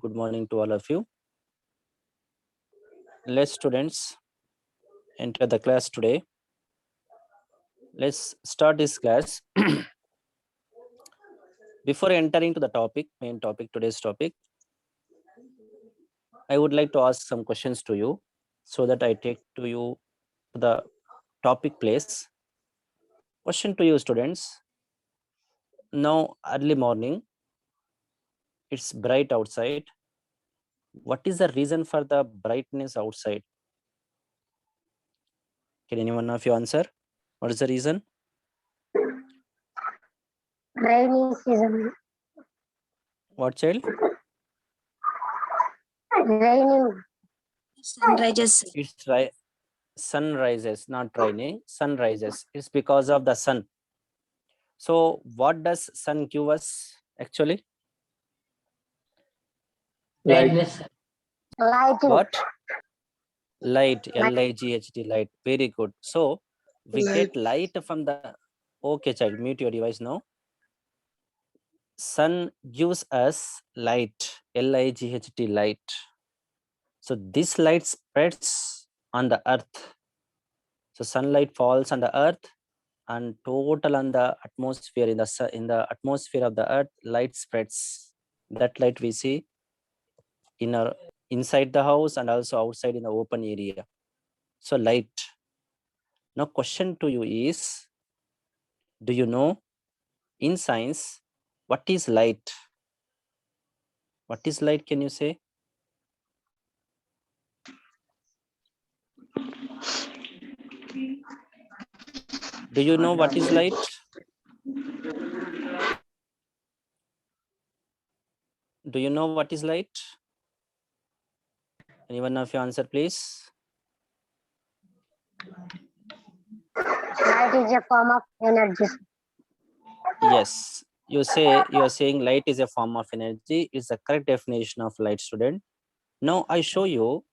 Good morning to all of you. Let's students enter the class today. Let's start this class. Before entering to the topic, main topic, today's topic, I would like to ask some questions to you so that I take to you the topic place. Question to you students. Now early morning, it's bright outside. What is the reason for the brightness outside? Can anyone of you answer? What is the reason? Rainy season. What child? Raining. Sunrises. It's right. Sun rises, not raining. Sun rises. It's because of the sun. So what does sun give us actually? Lightness. Lighting. What? Light. L-I-G-H-T. Light. Very good. So we get light from the. Okay, child. Mute your device now. Sun gives us light. L-I-G-H-T. Light. So this light spreads on the earth. So sunlight falls on the earth, and total on the atmosphere, in the atmosphere of the earth, light spreads. That light we see inside the house and also outside in the open area. So light. Now question to you is, do you know in science what is light? What is light? Can you say? Do you know what is light? Do you know what is light? Anyone of you answer, please? Light is a form of energy. Yes, you are saying light is a form of energy. Is the correct definition of light, student. Now I show you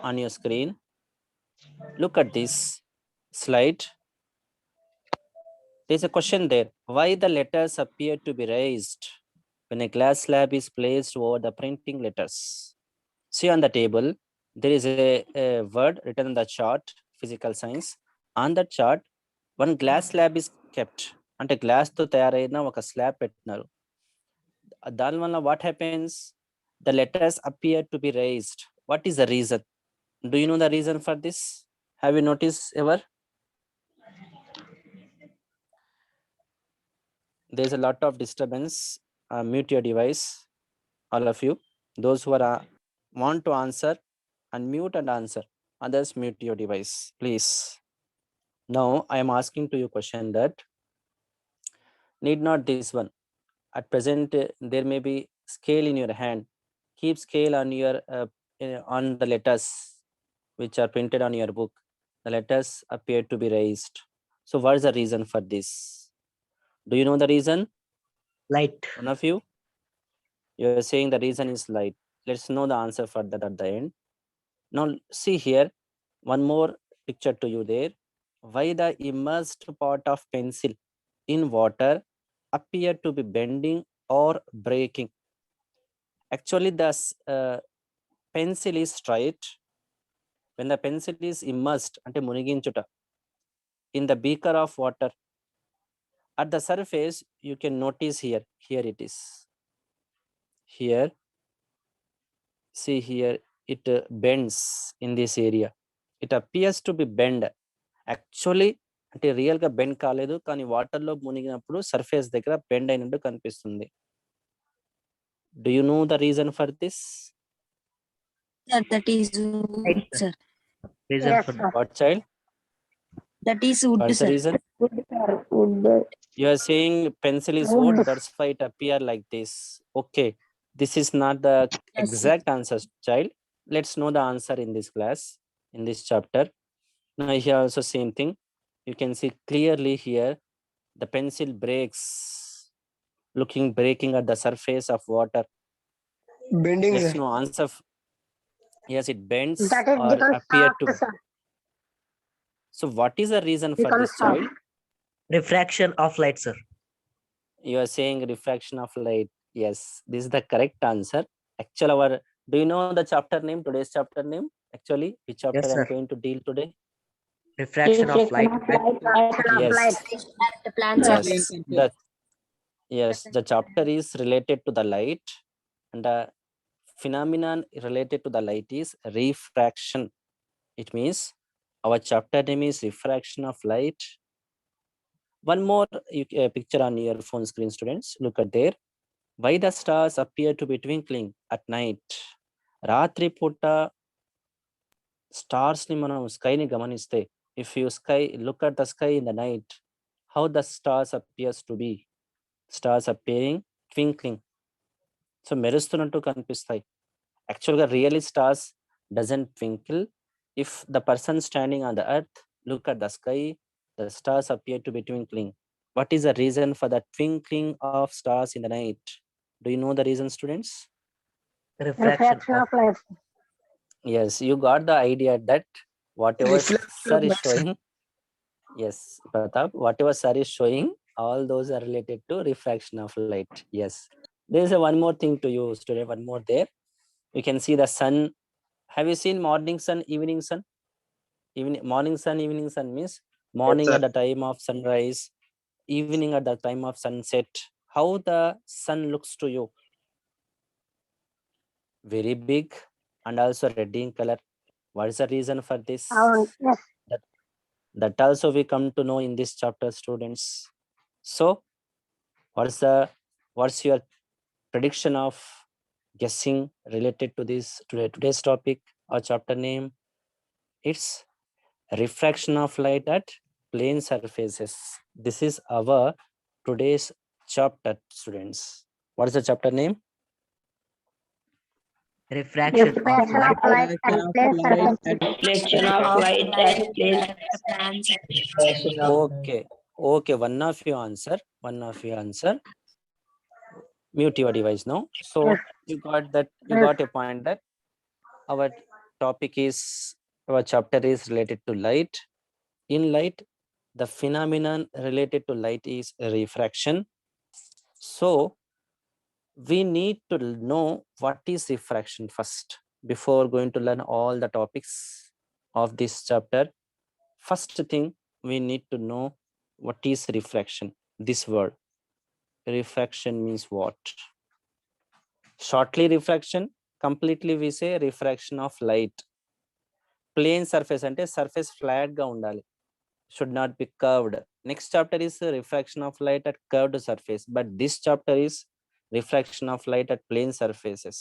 on your screen. Look at this slide. There's a question there. Why the letters appear to be raised when a glass slab is placed over the printing letters? See on the table, there is a word written on the chart, physical science. On the chart, one glass slab is kept. అంటే glass తో తయారైన ఒక slab పెట్టినారు. దానివల్ల what happens? The letters appear to be raised. What is the reason? Do you know the reason for this? Have you noticed ever? There's a lot of disturbance. Mute your device, all of you. Those who are want to answer, unmute and answer. Others, mute your device, please. Now I am asking to you question that need not this one. At present, there may be scale in your hand. Keep scale on your on the letters which are printed on your book. The letters appear to be raised. So what is the reason for this? Do you know the reason? Light. One of you? You are saying the reason is light. Let's know the answer for that at the end. Now see here, one more picture to you there. Why the immersed part of pencil in water appear to be bending or breaking? Actually, the pencil is straight. When the pencil is immersed, ante muniginchuta, in the beaker of water, at the surface, you can notice here it is. Here, see here, it bends in this area. It appears to be bend. Actually, అంటే real గా bend కాలేదు, కానీ water లో మునిగినప్పుడు surface దగ్గర bend అయినట్టు కనిపిస్తుంది. Do you know the reason for this? Sir, that is wood, sir. Reason Yes, for sir. What child? That is wood, What's the sir. reason? Wood, sir. Wood. You are saying pencil is Wood. wood, that's why it appear like this. Okay, this is not the Yes, exact answer, child. Let's know the answer in this class, in this chapter. Now here also same thing. You can see clearly here, the pencil breaks, breaking at the surface of water. Bending. Let's know answer. Yes, it bends That is or becomes appear soft, to. sir. So what is the reason for Becomes this, child? refraction of light, sir. You are saying refraction of light. Yes, this is the correct answer. Actual our, do you know the chapter name, today's chapter name? Actually, which chapter I'm sir. going to deal today? Refraction of light. Yes. The plants Yes, the chapter is related to the light, and the phenomenon related to the light is refraction. It means our chapter name is refraction of light. One more picture on your phone screen, students. Look at there. Why the stars appear to be twinkling at night? రాత్రి పూట stars ని మనం స్కైని గమనిస్తే, if you look at the sky in the night, how the stars appears to be, stars appearing twinkling. So మెరుస్తున్నట్టు కనిపిస్తాయి. యాక్చువల్గా really stars doesn't twinkle. If the person standing on the earth look at the sky, the stars appear to be twinkling. What is the reason for the twinkling of stars in the night? Do you know the reason, students? Refraction Refraction of of light. Yes, you got the idea that whatever Reflection sir of is light, sir. showing, yes, Pratap, whatever sir is showing, all those are related to refraction of light. Yes, there is one more thing to you, student. One more there. You can see the sun. Have you seen morning sun, evening sun? Morning sun, evening sun means morning at the time of sunrise, evening at the time of sunset. How the sun looks to you? Very big and also red in color. What is the reason for this? Yes. That also we come to know in this chapter, students. So what's your prediction of guessing related to this today's topic or chapter name? It's refraction of light at plane surfaces. This is our today's chapter, students. What is the chapter name? refraction of Refraction light. of light at plane surface. reflection of light at plants. Okay, one of you answer. Mute your device now. So Yes. you got a point that our topic is, our chapter is related to light. In light, the phenomenon related to light is refraction. So we need to know what is refraction first before going to learn all the topics of this chapter. First thing, we need to know what is refraction. This word refraction means what? Shortly refraction, completely we say refraction of light. Plane surface ante surface flat ga undali, should not be curved. Next chapter is refraction of light at curved surface, but this chapter is refraction of light at plane surfaces,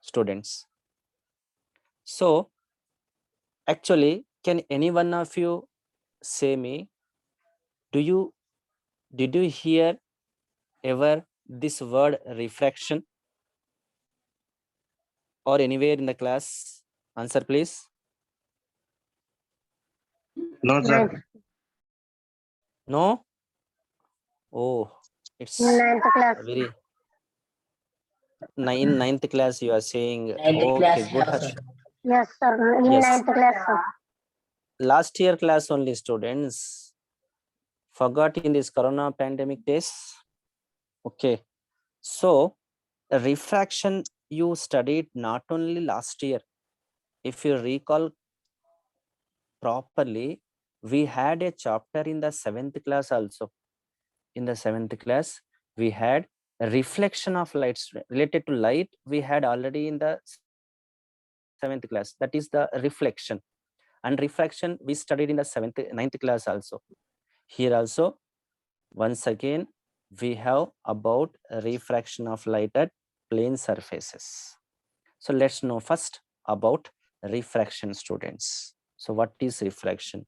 students. So actually, can any one of you say me, did you hear ever this word refraction or anywhere in the class? Answer please. No, sir. No? Oh, it's Ninth class. very ninth class you are saying. Okay, good, Harsh. Yes, sir. In Yes. ninth class, sir. Last year class only, students. Forgot in this corona pandemic days. Okay, so refraction you studied not only last year. If you recall properly, we had a chapter in the 7th class also. In the 7th class, we had a reflection of light related to light. We had already in the 7th class, that is the reflection. And refraction we studied in the 9th class also. Here also, once again, we have about refraction of light at plane surfaces. So let's know first about refraction, students. So what is refraction?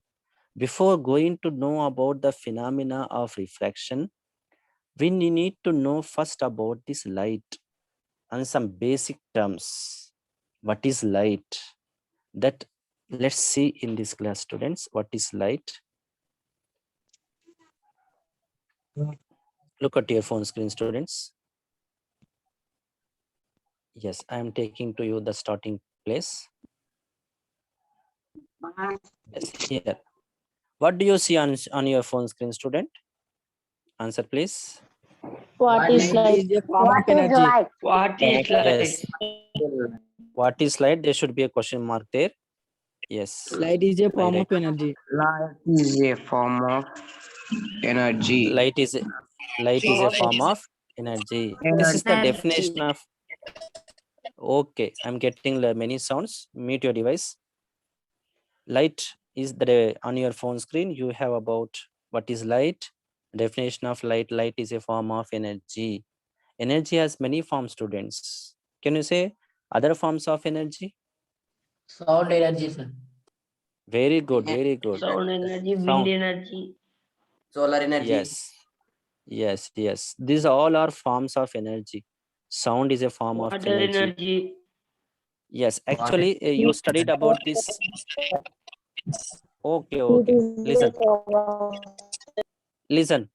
Before going to know about the phenomena of refraction, we need to know first about this light and some basic terms. What is light? That let's see in this class, students. What is light? Look at your phone screen, students. Yes, I am taking to you the starting place. Yes, here. What do you see on your phone screen, student? Answer please. What is light? is a form What of is energy. light? What is light? Yes. What is light? There should be a question mark there. Yes. Light is a form Right. of energy. Light is a form of energy. Light is a form of energy. This is the Energy. definition of. Okay, I'm getting many sounds. Mute your device. Light is the on your phone screen. You have about what is light. Definition of light. Light is a form of energy. Energy has many forms, students. Can you say other forms of energy? Sound energy, sir. Very good. Very good. Sound energy, wind Sound. energy. Solar energy. Yes. Yes. Yes. These all are forms of energy. Sound is a form of Water energy. energy. Yes. Actually, you studied about this. Okay. Okay. Listen. Listen.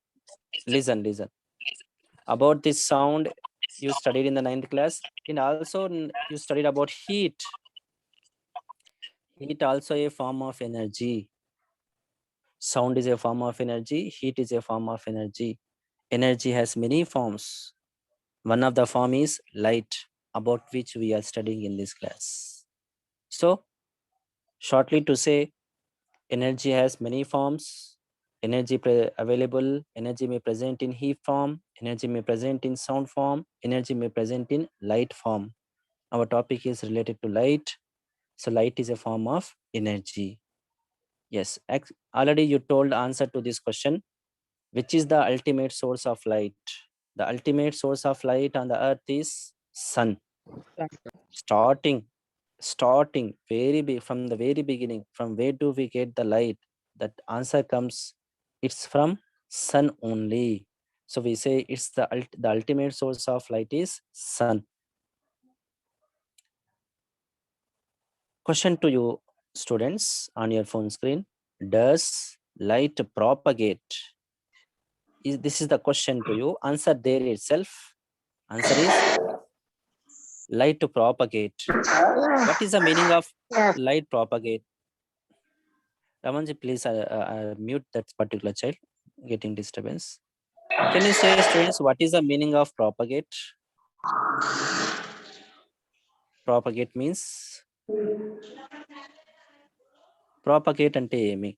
Listen. Listen. About this sound, you studied in the 9th class, and also you studied about heat. Heat also a form of energy. Sound is a form of energy. Heat is a form of energy. Energy has many forms. One of the form is light, about which we are studying in this class. So, shortly to say, energy has many forms. Energy available. Energy may present in heat form. Energy may present in sound form. Energy may present in light form. Our topic is related to light. So light is a form of energy. Yes, already you told answer to this question. Which is the ultimate source of light? The ultimate source of light on the earth is sun. Starting from the very beginning, from where do we get the light? That answer comes, it's from sun only. So we say it's the ultimate source of light is sun. Question to you students on your phone screen. Does light propagate? This is the question to you. Answer there itself. Answer is light to propagate. What is the meaning of Yes. light propagate? Ramanji, please mute that particular child. Getting disturbance. Can you say, students, what is the meaning of propagate? Propagate means propagate ante emi.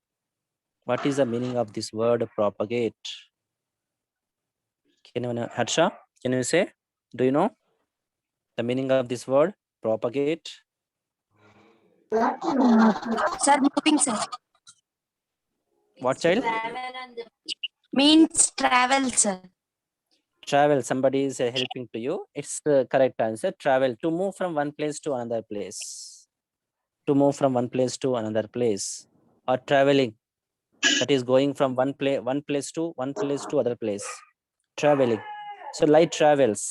What is the meaning of this word propagate? Can you, Harsha, can you say? Do you know the meaning of this word propagate? Sir, moving, sir. What child? Means travel, sir. Travel. Somebody is helping to you. It's the correct answer. Travel, to move from one place to another place. To move from one place to another place, or traveling. That is going from one place to other place. Traveling. So light travels.